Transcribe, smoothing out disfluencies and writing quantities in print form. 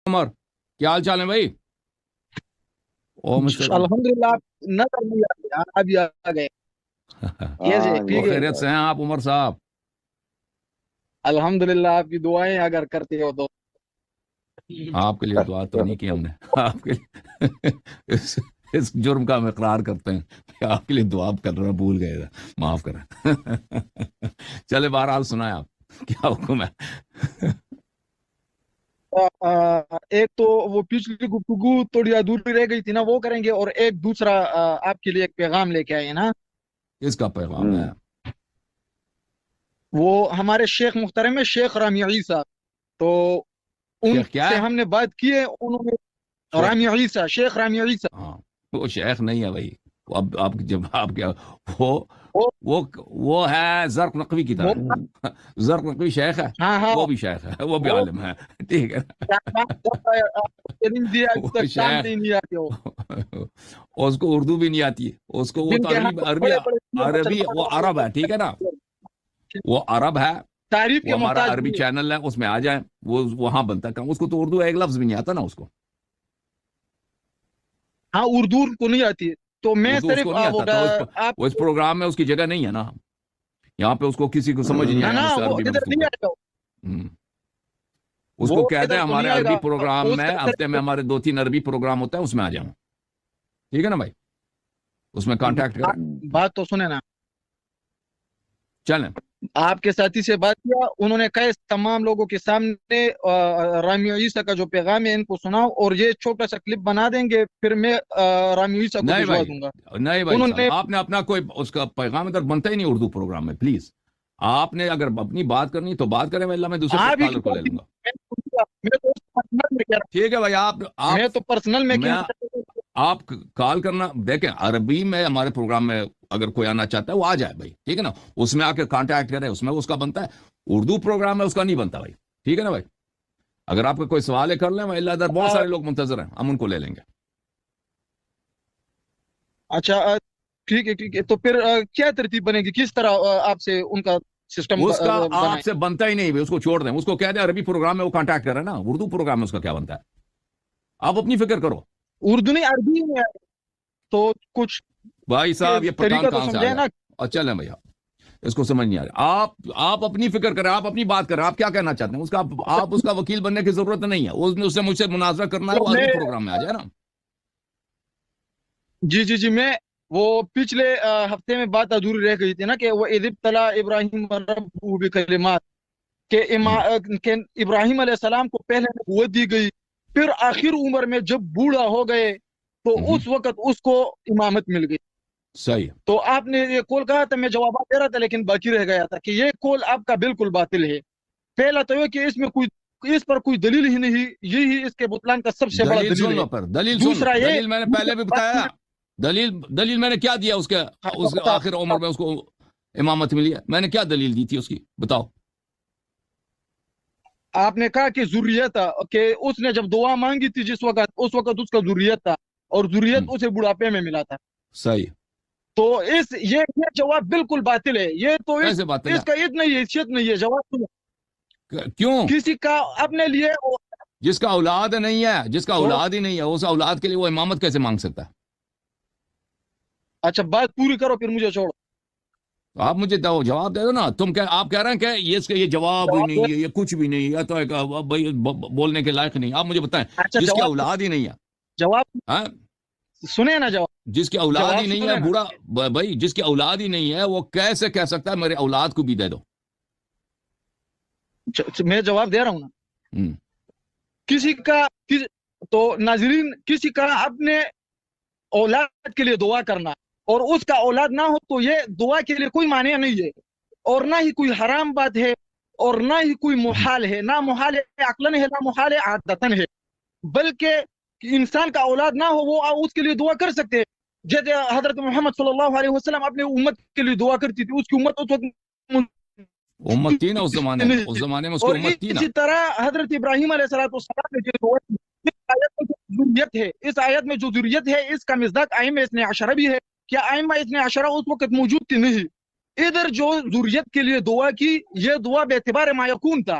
عمر کیا حال چال ہے بھائی؟ او مسٹر الحمدللہ آپ نظر نہیں آتے، ابھی آ گئے. کیسے ٹھیک ہے؟ خیریت سے ہیں آپ عمر صاحب؟ الحمدللہ آپ کی دعائیں اگر کرتے ہو تو. آپ کے لیے دعا تو نہیں کی ہم نے، آپ کے لیے اس جرم کا ہم اقرار کرتے ہیں کہ آپ کے لیے دعا کرنا بھول گئے، معاف کریں. چلے بہرحال سنائیں آپ کیا حکم ہے؟ ایک تو وہ پچھلی گفتگو تھوڑی ادھوری رہ گئی تھی نا، وہ کریں گے، اور ایک دوسرا آپ کے لیے ایک پیغام لے کے آئے نا. اس کا پیغام ہے وہ ہمارے شیخ محترم ہے، شیخ رامع عیسیٰ. تو ان شیخ کیا سے ہے؟ ہم نے بات کی ہے، انہوں نے شیخ، رامع عیسیٰ، شیخ رامع عیسیٰ. ہاں وہ شیخ نہیں ہے بھائی. اب جب آپ کیا، وہ وہ وہ وہ ہے زرق نقوی کی وہ طرح. زرق نقوی شیخ ہے، ہاں ہاں وہ بھی شیخ ہے، وہ بھی وہ عالم ہے، ٹھیک ہے. وہ جانتے شیخ، ہی نہیں آتے ہو اس کو اردو بھی نہیں آتی ہے، اس کو وہ جن تو کے ہاں عربی بڑے بڑے عربی وہ عرب ہے، ٹھیک ہے نا، وہ عرب ہے. تعریف وہ کے ہمارا محتاج عربی نہیں ہے. چینل ہے، اس میں آ جائیں، وہ وہاں بنتا ہے کام. اس کو تو اردو ایک لفظ بھی نہیں آتا نا، اس کو ہاں اردو کو نہیں آتی ہے. تو میں اردو اس صرف کو نہیں آتا تھا. آپ وہ اس پروگرام میں اس کی جگہ نہیں ہے نا. یہاں پہ اس کو کسی کو سمجھ نہیں نا آئے گا نا مجھ سے وہ عربی میں ادھر گفتگو نہیں کر. آئے گا. اس وہ کو کہتے ہیں ادھر تو ہمارے نہیں آئے عربی گا. پروگرام اس میں کا ہفتے میں ہمارے 2-3 عربی پروگرام ہوتا ہے، اس میں آ جاؤں، ٹھیک ہے نا بھائی؟ اس میں کانٹیکٹ کریں. بات تو سنے نا. چلیں. آپ کے ساتھی سے بات کیا، انہوں نے کہا تمام لوگوں کے سامنے رامع عیسیٰ کا جو پیغام ہے ان کو سناؤ، اور یہ چھوٹا سا کلپ بنا دیں گے، پھر میں رامع عیسیٰ کو نہیں بھجوا بھائی، دوں گا. نہیں بھائی انہوں صاحب، نے آپ نے اپنا کوئی اس کا پیغام ادھر بنتا ہی نہیں اردو پروگرام میں. پلیز آپ نے اگر اپنی بات کرنی تو بات کریں، میں دوسرے آپ ہی کی کالر کو لے بات لوں گا. میں تو پرسنل میں کہہ رہا ٹھیک ہے بھائی. ہوں. میں تو پرسنل میں میں کہنا چاہتا ہوں. آپ کال کرنا. دیکھیں عربی میں ہمارے پروگرام میں اگر کوئی آنا چاہتا ہے وہ آ جائے بھائی، ٹھیک ہے نا، اس میں آ کے کانٹیکٹ کرے، اس میں اس کا بنتا ہے. اردو پروگرام میں اس کا نہیں بنتا بھائی، ٹھیک ہے نا بھائی؟ اگر آپ کا کوئی سوال ہے کر لیں، اللہ ادھر بہت سارے لوگ منتظر ہیں، ہم ان کو لے لیں گے. اچھا ٹھیک ہے. تو پھر کیا ترتیب بنے گی، کس طرح آپ سے ان کا سسٹم اس کا آپ بنائے؟ سے بنتا ہی نہیں بھائی، اس کو چھوڑ دیں. اس کو کہہ دیں عربی پروگرام میں وہ کانٹیکٹ کرے نا، اردو پروگرام میں اس کا کیا بنتا ہے؟ آپ اپنی فکر کرو اردو نہیں عربی میں آئے تو کچھ بھائی صاحب. یہ پٹھان طریقہ تو کہاں سے آ سمجھائے گیا؟ نا. اور چلیں بھیا، اس کو سمجھ نہیں آ رہا. آپ اپنی فکر کریں، آپ اپنی بات کریں، آپ کیا کہنا چاہتے ہیں. آپ اس کا وکیل بننے کی ضرورت نہیں ہے. اس سے مجھ سے مناظرہ کرنا ہے، تو وہ میں عربی پروگرام میں آ جائے نا. جی میں وہ پچھلے ہفتے میں بات ادھوری رہ گئی تھی نا، کہ وہ اذ ابتلی ابراہیم ربہ بکلمات، کہ ابراہیم علیہ السلام کو پہلے نبوت دی گئی، پھر آخر عمر میں جب بوڑھا ہو گئے تو اس وقت اس کو امامت مل گئی. صحیح. تو آپ نے یہ کول کہا تھا، میں جوابات دے رہا تھا لیکن باقی رہ گیا تھا کہ یہ کول آپ کا بالکل باطل ہے. پہلا تو یہ کہ اس پر کوئی دلیل ہی نہیں، یہی اس کے بطلان کا سب سے بڑا دلیل دلیل سن ہے. لو، پر دلیل سن لو. دوسرا یہ دلیل میں نے پہلے بھی بتایا. دلیل میں نے کیا دیا اس کے آخر عمر میں اس کو امامت ملی ہے. میں نے کیا دلیل دی تھی اس کی، بتاؤ. آپ نے کہا کہ ذریت تھا، کہ اس نے جب دعا مانگی تھی جس وقت، اس وقت اس کا ذریت تھا، اور ذریت اسے بڑھاپے میں ملا تھا. صحیح. تو یہ جواب بالکل باطل ہے. یہ تو کیسے باطل اس کا اتنا ہی حیثیت نہیں ہے. جواب ہے؟ کیوں؟ کسی کا اپنے لیے جس کا اولاد نہیں ہے، جس کا اولاد ہی نہیں ہے، اس اولاد کے لیے وہ امامت کیسے مانگ سکتا ہے؟ اچھا بات پوری کرو پھر مجھے چھوڑو. آپ مجھے جواب دے دو نا. آپ کہہ رہے ہیں کہ یہ جواب ہی نہیں ہے، یہ کچھ بھی نہیں ہے، تو بولنے کے لائق نہیں. آپ مجھے بتائیں، اچھا جس کی جواب اولاد ہی نہیں ہے، جواب سنے نا. جس کی اولاد ہی جواب نہیں ہے، سنے نا. بوڑھا بھائی، جس کی اولاد ہی نہیں ہے، وہ کیسے کہہ سکتا ہے میرے اولاد کو بھی دے دو؟ میں جواب دے رہا ہوں نا. تو ناظرین، کسی کا اپنے اولاد کے لیے دعا کرنا اور اس کا اولاد نہ ہو تو یہ دعا کے لیے کوئی معنی نہیں ہے، اور نہ ہی کوئی حرام بات ہے، اور نہ ہی کوئی محال ہے. نہ محال عقلاً ہے، نہ محال عادتاً ہے، بلکہ انسان کا اولاد نہ ہو وہ اس کے لیے دعا کر سکتے ہیں. جیسے حضرت محمد صلی اللہ علیہ وسلم اپنے امت کے لیے دعا کرتی تھی. اس کی امت اس وقت امت تھی نا اس زمانے میں، اس زمانے میں اس کی اور امت تھی نا. اسی طرح حضرت ابراہیم علیہ السلام نے جو ذریت ہے، اس آیت میں جو ذریت ہے، اس کا مصداق ائمہ اثنی عشرہ بھی ہے. کیا ائمہ اثنی عشرہ اس وقت موجود تھی؟ نہیں. ادھر جو ذریت کے لیے دعا کی، یہ دعا بے اعتبار ما یکون تھا.